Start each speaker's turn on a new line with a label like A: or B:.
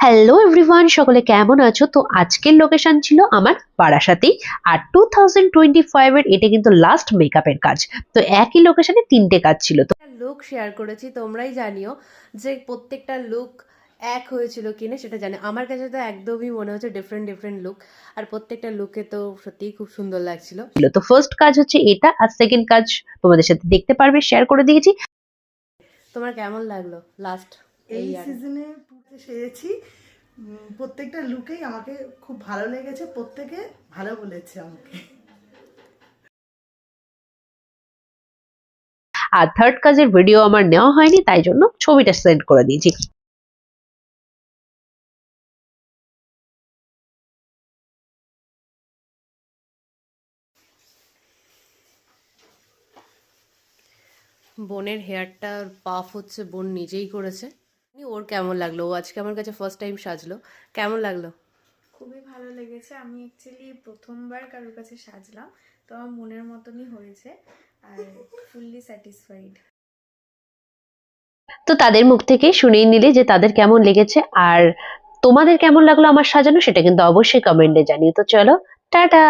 A: Hello everyone, সকলে কেমন আছো? তো আজকের লোকেশন ছিল আমার বারাসাতেই। আর 2025 এর এটা কিন্তু লাস্ট মেকআপের কাজ। তো একই লোকেশনে তিনটে কাজ ছিল। তো
B: লুক শেয়ার করেছি, তোমরাই জানিও যে প্রত্যেকটা লুক এক হয়েছিল কিনা সেটা জানি। আমার কাছে তো একদমই মনে হচ্ছে ডিফারেন্ট ডিফারেন্ট লুক, আর প্রত্যেকটা লুকে তো সত্যিই খুব সুন্দর লাগছিল।
A: তো ফার্স্ট কাজ হচ্ছে এটা, আর সেকেন্ড কাজ তোমাদের সাথে দেখতে পারবে, শেয়ার করে দিয়েছি।
B: তোমার কেমন লাগলো লাস্ট
C: এই
B: ইয়ারে?
C: সিজনে পুরো সেরেছি। প্রত্যেকটা লুকেই আমাকে খুব ভালো লেগেছে, প্রত্যেকে ভালো বলেছে আমাকে।
A: আর থার্ড কাজের ভিডিও আমার নেওয়া হয়নি, তাই জন্য ছবিটা সেন্ড করে দিয়েছি।
B: বোনের হেয়ারটা পাফ হচ্ছে, বোন নিজেই করেছে। ওর কেমন লাগলো? ও আজকে আমার কাছে ফার্স্ট টাইম সাজলো, কেমন লাগলো?
D: খুবই ভালো লেগেছে। আমি অ্যাকচুয়ালি প্রথমবার কারোর কাছে সাজলাম, তো আমার মনের মতনই হয়েছে আর ফুললি স্যাটিসফাইড।
A: তো তাদের মুখ থেকে শুনেই নিলে যে তাদের কেমন লেগেছে, আর তোমাদের কেমন লাগলো আমার সাজানো, সেটা কিন্তু অবশ্যই কমেন্টে জানিও। তো চলো, টাটা।